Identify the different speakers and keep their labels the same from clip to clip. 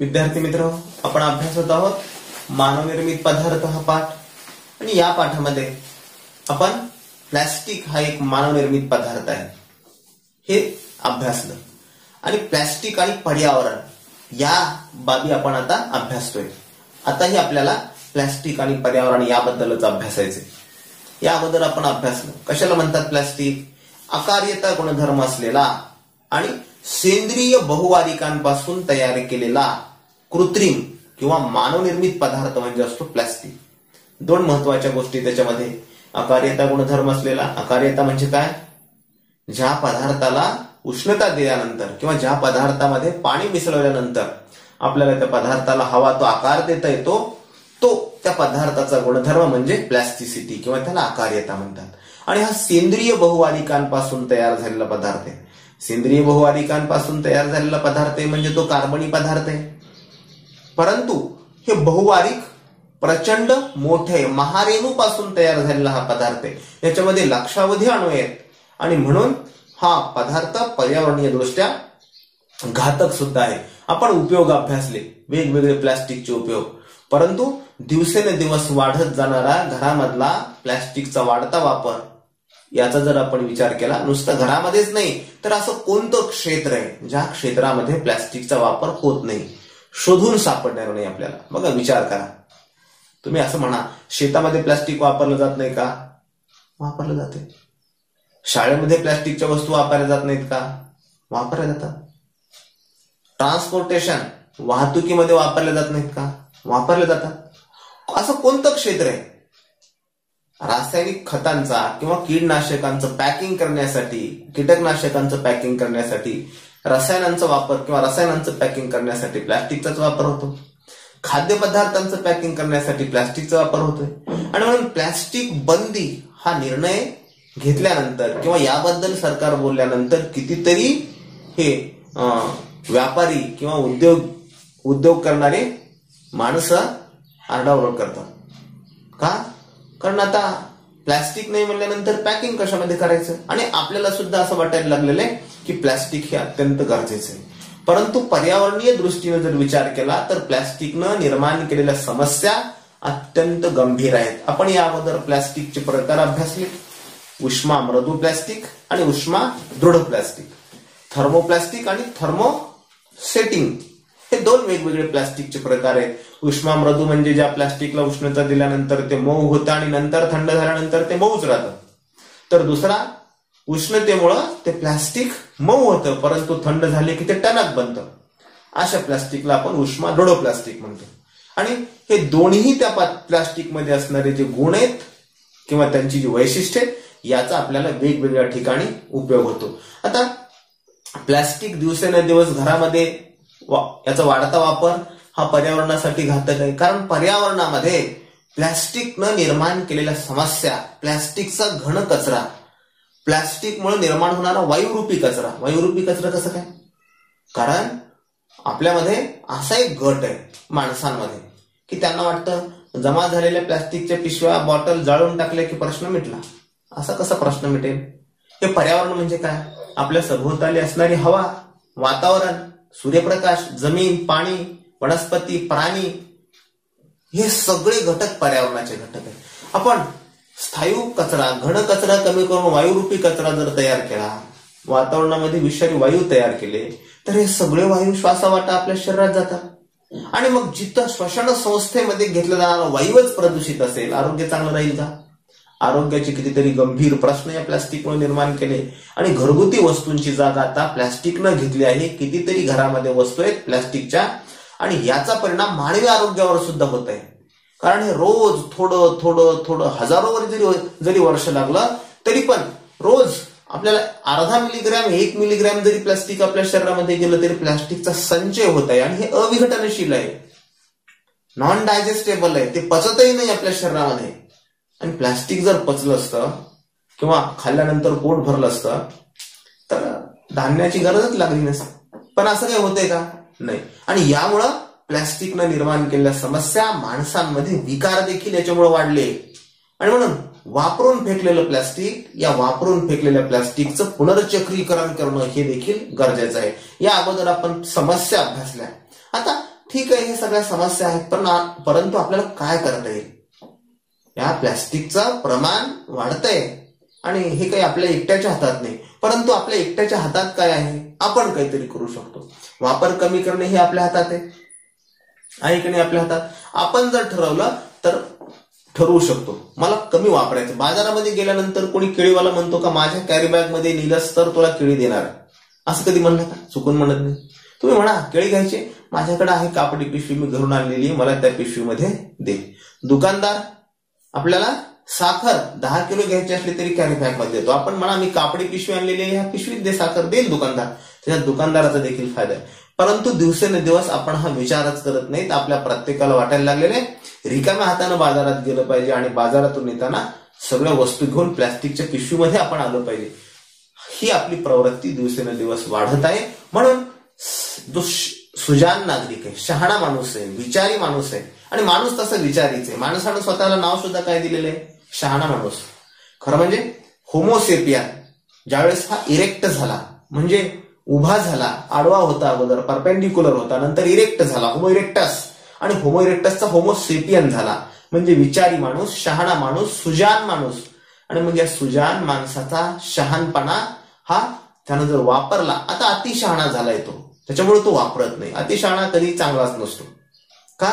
Speaker 1: विद्यार्थी मित्र, आपण अभ्यासत आहोत मानवनिर्मित पदार्थ हा पाठ. आणि या पाठामध्ये आपण प्लास्टिक हा एक मानवनिर्मित पदार्थ आहे हे अभ्यासलं. आणि प्लास्टिक आणि पर्यावरण या बाबी आपण आता अभ्यासतोय. आताही आपल्याला प्लास्टिक आणि पर्यावरण याबद्दलच अभ्यासायचे. या अगोदर आपण अभ्यासलं कशाला म्हणतात प्लास्टिक. अकार्यता गुणधर्म असलेला आणि सेंद्रिय बहुवारिकांपासून तयार केलेला कृत्रिम किंवा मानवनिर्मित पदार्थ म्हणजे असतो प्लास्टिक. दोन महत्वाच्या गोष्टी त्याच्यामध्ये. अकार्यता गुणधर्म असलेला. अकार्यता म्हणजे काय? ज्या पदार्थाला उष्णता दिल्यानंतर किंवा ज्या पदार्थामध्ये पाणी मिसळल्यानंतर आपल्याला त्या पदार्थाला हवा तो आकार देता येतो, तो त्या पदार्थाचा गुणधर्म म्हणजे प्लास्टिसिटी किंवा त्याला अकार्यता म्हणतात. आणि हा सेंद्रिय बहुवारिकांपासून तयार झालेला पदार्थ आहे. सेंद्रिय बहुवारिकांपासून तयार झालेला पदार्थ आहे म्हणजे तो कार्बनी पदार्थ आहे. परंतु हे बहुवारिक प्रचंड मोठे महारेणूपासून तयार झालेला हा पदार्थ आहे. याच्यामध्ये लक्षावधी अणू आहेत आणि म्हणून हा पदार्थ पर्यावरणीय दृष्ट्या घातक सुद्धा आहे. आपण उपयोग अभ्यासले वेगवेगळे प्लास्टिकचे उपयोग. परंतु दिवसेंदिवस वाढत जाणारा घरामधला प्लास्टिकचा वाढता वापर याचा जर आपण विचार केला, नुसतं घरामध्येच नाही तर असं कोणतं क्षेत्र आहे ज्या क्षेत्रामध्ये प्लास्टिकचा वापर होत नाही, शोधून सापडणार नाही आपल्याला. बघा, विचार करा. तुम्ही असं म्हणा, शेतामध्ये प्लास्टिक वापरलं जात नाही का? वापरलं जाते. शाळेमध्ये प्लास्टिकच्या वस्तू वापरल्या जात नाहीत का? वापरल्या जातात. ट्रान्सपोर्टेशन वाहतुकीमध्ये वापरल्या जात नाहीत का? वापरले जातात. असं कोणतं क्षेत्र आहे? रासायनिक खतांचा किंवा कीटनाशकांचं पॅकिंग करण्यासाठी, कीटकनाशकांचं पॅकिंग करण्यासाठी, रसायनांचा वापर किंवा रसायनांचं पॅकिंग करण्यासाठी प्लास्टिकचाच वापर होतो. खाद्यपदार्थांचं पॅकिंग करण्यासाठी प्लास्टिकचा वापर होतोय. आणि म्हणून प्लास्टिक बंदी हा निर्णय घेतल्यानंतर किंवा याबद्दल सरकार बोलल्यानंतर कितीतरी हे व्यापारी किंवा उद्योग करणारे माणसं आरडाओरड करतात. का? कारण आता प्लास्टिक नाही म्हणल्यानंतर पॅकिंग कशामध्ये करायचं. आणि आपल्याला सुद्धा असं वाटायला लागलेलं आहे की प्लास्टिक हे अत्यंत गरजेचं आहे. परंतु पर्यावरणीय दृष्टीने जर विचार केला तर प्लास्टिकनं निर्माण केलेल्या समस्या अत्यंत गंभीर आहेत. आपण या अगोदर प्लास्टिकचे प्रकार अभ्यासले. उष्मा मृदू प्लास्टिक आणि उष्मा दृढ प्लास्टिक, थर्मोप्लास्टिक आणि थर्मोसेटिंग हे दोन वेगवेगळे प्लास्टिकचे प्रकार आहेत. उष्मा मृदू म्हणजे ज्या प्लास्टिकला उष्णता दिल्यानंतर ते मऊ होतं आणि नंतर थंड झाल्यानंतर ते मऊच राहतं. तर दुसरा, उष्णतेमुळं ते प्लास्टिक मऊ होतं परंतु थंड झाले की ते टणक बनतं. अशा प्लास्टिकला आपण उष्मा दृढ प्लास्टिक म्हणतो. आणि हे दोन्ही त्या प्लास्टिकमध्ये असणारे जे गुण आहेत किंवा त्यांची जी वैशिष्ट्ये आहेत याचा आपल्याला वेगवेगळ्या ठिकाणी उपयोग होतो. आता प्लास्टिक दिवसेंदिवस घरामध्ये याचा वाढता वापर हा पर्यावरणासाठी घातक आहे. कारण पर्यावरणामध्ये प्लास्टिकनं निर्माण केलेल्या समस्या, प्लास्टिकचा घन कचरा, प्लास्टिकमुळे निर्माण होणारा वायुरूपी कचरा. वायुरूपी कचरा कसं काय? कारण आपल्यामध्ये असा एक गट आहे माणसांमध्ये की त्यांना वाटतं जमा झालेल्या प्लास्टिकच्या पिशव्या, बॉटल जाळून टाकल्या की प्रश्न मिटला. असा कसा प्रश्न मिटेल? हे पर्यावरण म्हणजे काय? आपल्या सभोवताली असणारी हवा, वातावरण, सूर्यप्रकाश, जमीन, पाणी, वनस्पती, प्राणी हे सगळे घटक पर्यावरणाचे घटक आहेत. आपण स्थायू कचरा, घन कचरा कमी करून वायुरूपी कचरा जर तयार केला, वातावरणामध्ये विषारी वायू तयार केले तर हे सगळे वायू श्वासावाटा आपल्या शरीरात जातात. आणि मग जिथं श्वसन संस्थेमध्ये घेतला जाणारा वायूच प्रदूषित असेल, आरोग्य चांगलं राहील का? आरोग्याचे कितीतरी गंभीर प्रश्न या प्लास्टिकमुळे निर्माण केले. आणि घरगुती वस्तूंची जागा आता प्लास्टिकनं घेतली आहे. कितीतरी घरामध्ये वस्तू आहेत प्लास्टिकच्या आणि याचा परिणाम मानवी आरोग्यावर सुद्धा होत आहे. कारण हे रोज थोडं थोडं थोडं हजारो वर जरी वर्ष लागलं तरी पण रोज आपल्याला अर्धा मिलीग्रॅम, 1 मिलीग्रॅम जरी प्लास्टिक आपल्या शरीरामध्ये गेलं तरी प्लास्टिकचा संचय होत आहे. आणि हे अविघटनशील आहे, नॉन डायजेस्टेबल आहे, ते पचतही नाही आपल्या शरीरामध्ये. आणि प्लास्टिक जर पचलं असतं किंवा खाल्ल्यानंतर पोट भरलं असतं तर धान्याची गरजच लागली नसती. पण असं काही होतंय का? नाही. आणि यामुळं प्लास्टिकनं निर्माण केलेल्या समस्या, माणसांमध्ये विकार देखील याच्यामुळे वाढले. आणि म्हणून वापरून फेकलेलं प्लास्टिक, या वापरून फेकलेल्या प्लास्टिकचं पुनर्चक्रीकरण करणं हे देखील गरजेचं आहे. या अगोदर आपण समस्या अभ्यासल्या. आता ठीक आहे, हे सगळ्या समस्या आहेत, परंतु आपल्याला काय करता येईल? या प्लॅस्टिकचं प्रमाण वाढतंय आणि हे काही आपल्या एकट्याच्या हातात नाही, परंतु आपल्या एकट्याच्या हातात काय आहे? आपण काहीतरी करू शकतो. वापर कमी करणे हे आपल्या हातात आहे की नाही? आपल्या हातात. आपण जर ठरवलं तर ठरवू शकतो मला कमी वापरायचं. बाजारामध्ये गेल्यानंतर कोणी केळीवाला म्हणतो का माझ्या कॅरी बॅग मध्ये नेलंस तर तुला केळी देणार, असं कधी म्हणलं का? चुकून म्हणत नाही. तुम्ही म्हणा केळी घ्यायचे, माझ्याकडे आहे कापडी पिशवी, मी घरून आणलेली, मला त्या पिशवीमध्ये दे. दुकानदार आपल्याला साखर 10 किलो घ्यायची असली तरी कॅरी बॅग मध्ये देतो. आपण म्हणा मी कापडी पिशवी आणलेली आहे, ह्या पिशवीत दे साखर, देईल दुकानदार. त्याच्यात दुकानदाराचा देखील फायदा आहे. परंतु दिवसेंदिवस आपण हा विचारच करत नाहीत. आपल्या प्रत्येकाला वाटायला लागलेले रिकाम्या हाताने बाजारात गेलं पाहिजे आणि बाजारातून येताना सगळ्या वस्तू घेऊन प्लॅस्टिकच्या पिशवीमध्ये आपण आलो पाहिजे. ही आपली प्रवृत्ती दिवसेंदिवस वाढत आहे. म्हणून जो सुजान नागरिक आहे, शहाणा माणूस आहे, विचारी माणूस आहे, आणि माणूस तसं विचारीच आहे. माणसानं स्वतःला नाव सुद्धा काय दिलेलं आहे? शहाणा माणूस. खरं म्हणजे होमोसेपियन. ज्यावेळेस हा इरेक्ट झाला, म्हणजे उभा झाला, आडवा होता अगोदर, परपेंडिक्युलर होता, नंतर इरेक्ट झाला, होमो इरेक्टस, आणि होमो इरेक्टसचा होमोसेपियन झाला, म्हणजे विचारी माणूस, शहाणा माणूस, सुजान माणूस. आणि मग या सुजान माणसाचा शहाणपणा हा त्यानं जर वापरला, आता अतिशहाणा झालाय तो, त्याच्यामुळे तो वापरत नाही. अतिशहाणा कधी चांगलाच नसतो. का?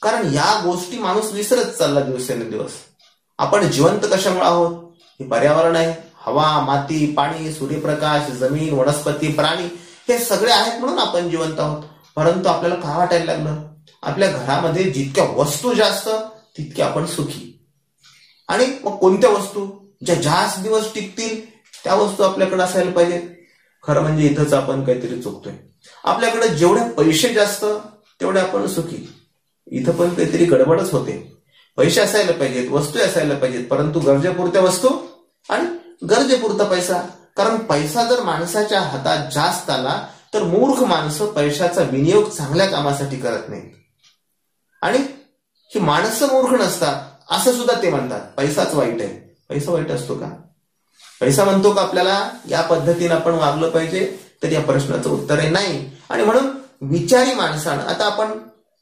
Speaker 1: कारण या गोष्टी माणूस विसरत चालला दिवसेंदिवस. आपण जिवंत कशामुळे आहोत? हे पर्यावरण आहे. हवा, माती, पाणी, सूर्यप्रकाश, जमीन, वनस्पती, प्राणी हे सगळे आहेत म्हणून आपण जिवंत आहोत. परंतु आपल्याला काय वाटायला लागलं? आपल्या घरामध्ये जितक्या वस्तू जास्त तितके आपण सुखी. आणि मग कोणत्या वस्तू ज्या जास्त दिवस टिकतील त्या वस्तू आपल्याकडे असायला पाहिजेत. खरं म्हणजे इथंच आपण काहीतरी चुकतोय. आपल्याकडे जेवढे पैसे जास्त तेवढे आपण सुखी. इथं पण काहीतरी गडबडच होते. पैसे असायला पाहिजेत, वस्तू असायला पाहिजेत, परंतु गरजेपुरत्या वस्तू आणि गरजेपुरता पैसा. कारण पैसा जर माणसाच्या हातात जास्त आला तर मूर्ख माणसं पैशाचा विनियोग चांगल्या कामासाठी करत नाहीत. आणि ही माणसं मूर्ख नसतात असं सुद्धा ते म्हणतात. पैसाच वाईट आहे. पैसा वाईट असतो का? पैसा म्हणतो का आपल्याला या पद्धतीने आपण वागलं पाहिजे? तर या प्रश्नाचं उत्तर आहे नाही. आणि म्हणून विचारी माणसानं, आता आपण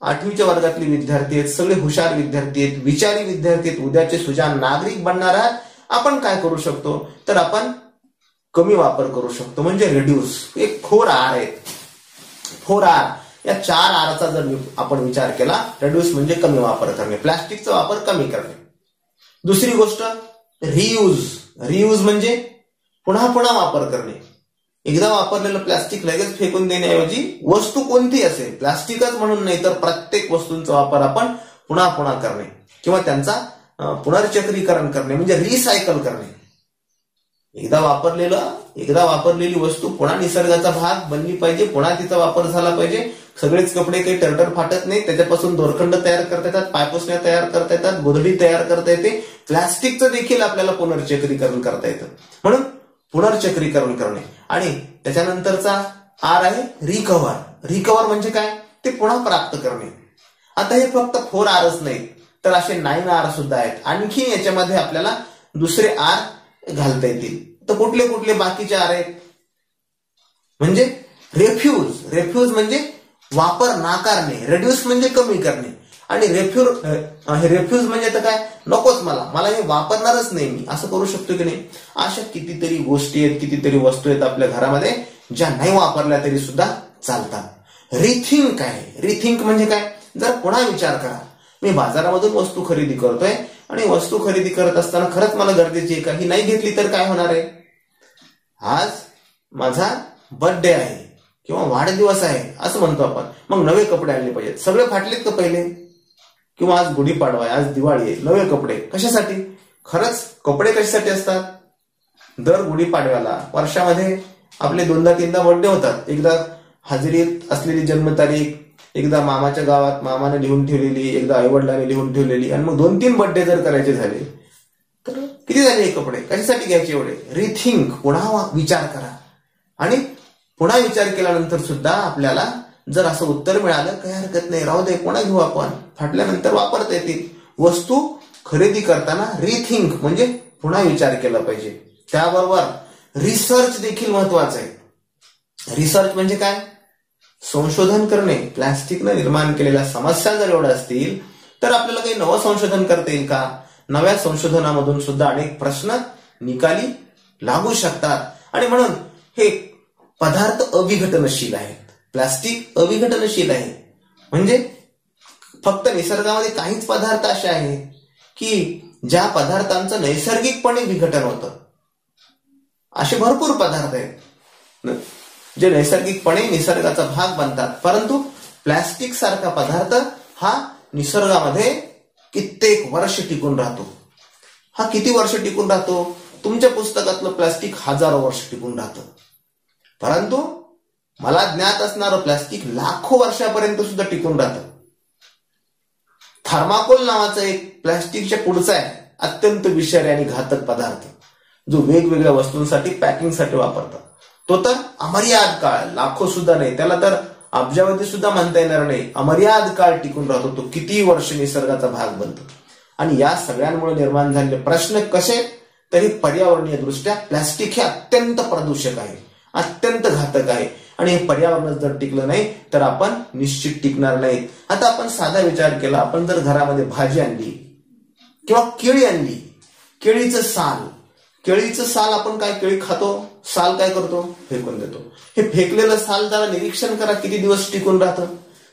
Speaker 1: 8वीच्या वर्गातले विद्यार्थी आहेत, सगळे हुशार विद्यार्थी आहेत, विचारी विद्यार्थी आहेत, उद्याचे सुजाण नागरिक बनणार आहात. आपण काय करू शकतो? तर आपण कमी वापर करू शकतो, म्हणजे रिड्यूस. एक 4 आर आहेत. 4 आर, या 4 आरचा जर आपण विचार केला, रिड्यूस म्हणजे कमी वापर करणे, प्लास्टिकचा वापर कमी करणे. दुसरी गोष्ट रियूज. रियूज म्हणजे पुन्हा पुन्हा वापर करणे. एकदा वापरलेलं प्लास्टिक लगेच फेकून देण्याऐवजी वस्तू कोणती असेल, प्लास्टिकच म्हणून नाही तर प्रत्येक वस्तूंचा वापर आपण पुन्हा पुन्हा करणे किंवा त्यांचा पुनर्चक्रीकरण करणे म्हणजे रिसायकल करणे. एकदा वापरलेली वस्तू पुन्हा निसर्गाचा भाग बनली पाहिजे, पुन्हा तिचा वापर झाला पाहिजे. सगळेच कपडे काही टरटर फाटत नाही, त्याच्यापासून दोरखंड तयार करता येतात, पायपुसण्या तयार करता येतात, गोधडी तयार करता येते. प्लास्टिकचं देखील आपल्याला पुनर्चक्रीकरण करता येतं. म्हणून पुनर्चक्रीकरण करणे. आणि त्याच्यानंतरचा आर आहे रिकव्हर. रिकव्हर म्हणजे काय? ते पुन्हा प्राप्त करणे. आता हे फक्त 4 आरच नाहीत तर असे 9 आर सुद्धा आहेत. आणखी याच्यामध्ये आपल्याला दुसरे आर घालता येतील. तर कुठले कुठले बाकीचे आर आहेत? म्हणजे रेफ्यूज. रेफ्यूज म्हणजे वापर नाकारणे, रिड्यूस म्हणजे कमी करणे, आणि रेफ्यूज म्हणजे आता काय? नकोच मला हे वापरणारच नाही मी, असं करू शकतो की नाही? अशा कितीतरी गोष्टी आहेत, कितीतरी वस्तू आहेत आपल्या घरामध्ये ज्या नाही वापरल्या तरी सुद्धा चालतात. रिथिंक आहे. रिथिंक म्हणजे काय? जर पुन्हा विचार करा. मी बाजारामधून वस्तू खरेदी करतोय आणि वस्तू खरेदी करत असताना खरंच मला गरजेची आहे का? ही नाही घेतली तर काय होणार आहे? आज माझा बर्थडे आहे किंवा वाढदिवस आहे असं म्हणतो आपण, मग नवे कपडे आणले पाहिजेत. सगळे फाटलेत का पहिले? किंवा आज गुढीपाडवा आहे, आज दिवाळी आहे, नवे कपडे कशासाठी? खरंच कपडे कशासाठी असतात? दर गुढीपाडव्याला वर्षामध्ये आपले 2-3दा बर्थडे होतात. एकदा हजेरीत असलेली जन्मतारीख, एकदा मामाच्या गावात मामाने लिहून ठेवलेली, एकदा आईवडिलांनी लिहून ठेवलेली, आणि मग 2-3 बर्थडे जर करायचे झाले तर किती झाले हे कपडे? कशासाठी घ्यायचे एवढे? रिथिंक. पुन्हा विचार करा. आणि पुन्हा विचार केल्यानंतर सुद्धा आपल्याला जर असं उत्तर मिळालं काही हरकत नाही, राहू दे, पुन्हा घेऊ आपण, फाटल्यानंतर वापरता येतील. वस्तू खरेदी करताना रिथिंक म्हणजे पुन्हा विचार केला पाहिजे. त्याबरोबर रिसर्च देखील महत्वाचं आहे. रिसर्च म्हणजे काय? संशोधन करणे, प्लास्टिकनं निर्माण केलेल्या समस्या जर एवढ्या असतील तर आपल्याला काही नवं संशोधन करता येईल का? नव्या संशोधनामधून सुद्धा अनेक प्रश्न निकाली लागू शकतात. आणि म्हणून हे पदार्थ अविघटनशील आहेत. प्लास्टिक अविघटनशील आहे. म्हणजे फक्त निसर्गामध्ये काहीच पदार्थ असे आहेत की ज्या पदार्थांचं नैसर्गिकपणे विघटन होतं. असे भरपूर पदार्थ आहेत जे नैसर्गिकपणे निसर्गाचा भाग बनतात. परंतु प्लास्टिक सारखा पदार्थ हा निसर्गामध्ये कित्येक वर्ष टिकून राहतो. हा किती वर्ष टिकून राहतो? तुमच्या पुस्तकातलं प्लास्टिक हजारो वर्ष टिकून राहतं. परंतु मला ज्ञात असणारं प्लास्टिक लाखो वर्षापर्यंत सुद्धा टिकून राहतं. थर्माकोल नावाचा एक प्लास्टिकच्या पुढचा आहे अत्यंत विषारी आणि घातक पदार्थ जो वेगवेगळ्या वस्तूंसाठी पॅकिंगसाठी वापरतात. तो तर अमर्याद काळ, लाखो सुद्धा नाही, त्याला तर अब्जावधी सुद्धा म्हणता येणार नाही, अमर्याद काळ टिकून राहतो. तो किती वर्ष निसर्गाचा भाग बनतो. आणि या सगळ्यांमुळे निर्माण झालेले प्रश्न कसे? तरी पर्यावरणीय दृष्ट्या प्लास्टिक हे अत्यंत प्रदूषक आहे, अत्यंत घातक आहे. आणि हे पर्यावरण जर टिकलं नाही तर आपण निश्चित टिकणार नाहीत. आता आपण साधा विचार केला, आपण जर घरामध्ये भाजी आणली किंवा केळी आणली, केळीचं साल आपण काय, केळी खातो, साल काय करतो? फेकून देतो. हे फेकलेलं साल जरा निरीक्षण करा किती दिवस टिकून राहतं.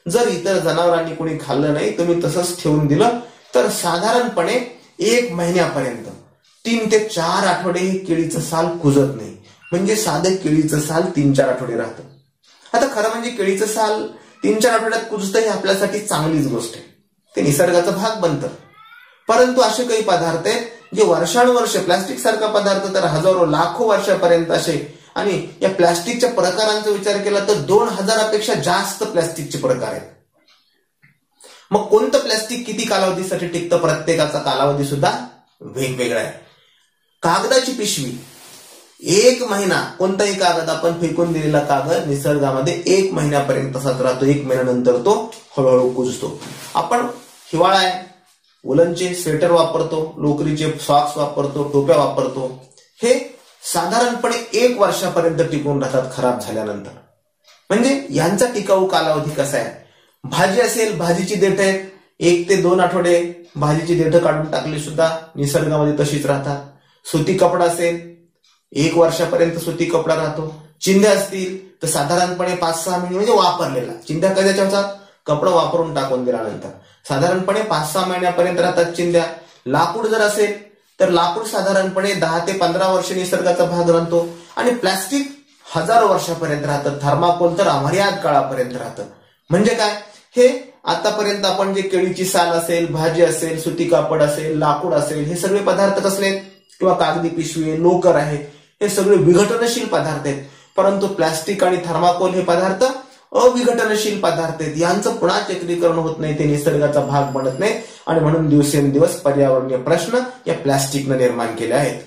Speaker 1: जर इतर जनावरांनी कोणी खाल्लं नाही, तुम्ही तसंच ठेवून दिलं तर साधारणपणे 1 महिन्यापर्यंत 3 ते 4 आठवडे हे केळीचं साल कुजत नाही. म्हणजे साधं केळीचं साल 3-4 आठवडे राहतं. आता खरं म्हणजे केळीचं साल 3-4 आठवड्यात कुजतं ही आपल्यासाठी चांगलीच गोष्ट आहे, ते निसर्गाचा भाग बनतं. परंतु असे काही पदार्थ आहेत जे वर्षानुवर्ष, प्लास्टिक सारखा पदार्थ तर हजारो लाखो वर्षापर्यंत असे. आणि या प्लास्टिकच्या प्रकारांचा विचार केला तर 2000पेक्षा जास्त प्लास्टिकचे प्रकार आहेत. मग कोणतं प्लास्टिक किती कालावधीसाठी टिकतं? प्रत्येकाचा कालावधी सुद्धा वेगवेगळा आहे. कागदाची पिशवी 1 महिना, कोणताही कागद आपण फेकून दिलेला कागद निसर्गामध्ये 1 महिन्यापर्यंत तसाच राहतो. 1 महिन्यानंतर तो हळूहळू कुजतो. आपण हिवाळा आहे, उलनचे स्वेटर वापरतो, लोकरीचे सॉक्स वापरतो, टोप्या वापरतो. हे साधारणपणे 1 वर्षापर्यंत टिकून राहतात खराब झाल्यानंतर. म्हणजे यांचा टिकाऊ कालावधी कसा आहे? भाजी असेल, भाजीची देठ आहेत, 1 ते 2 आठवडे भाजीची देठ काढून टाकली सुद्धा निसर्गामध्ये तशीच राहतात. सुती कपडा असेल 1 वर्षापर्यंत सुती कपडा राहतो. चिंध्या असतील तर साधारणपणे 5-6 महिने, म्हणजे वापरलेला. चिंध्या कशाच्या होतात? कपडा वापरून टाकून दिल्यानंतर साधारणपणे 5-6 महिन्यापर्यंत राहतात चिंध्या. लाकूड जर असेल तर लाकूड साधारणपणे 10 ते 15 वर्ष निसर्गाचा भाग राहतो. आणि प्लास्टिक हजारो वर्षापर्यंत राहतं. थर्माकोल तर अमर्याद काळापर्यंत राहतं. म्हणजे काय? हे आतापर्यंत आपण जे केळीची साल असेल, भाजी असेल, सुती कापड असेल, लाकूड असेल, हे सगळे पदार्थ कसले? किंवा कागदी पिशवी, लोकर आहे, हे सगळे विघटनशील पदार्थ आहेत. परंतु प्लास्टिक आणि थर्माकोल हे पदार्थ अविघटनशील पदार्थ आहेत. यांचं पुन्हा चक्रीकरण होत नाही, ते निसर्गाचा भाग बनत नाही. आणि म्हणून दिवसेंदिवस पर्यावरणीय प्रश्न या प्लास्टिकनं निर्माण केले आहेत.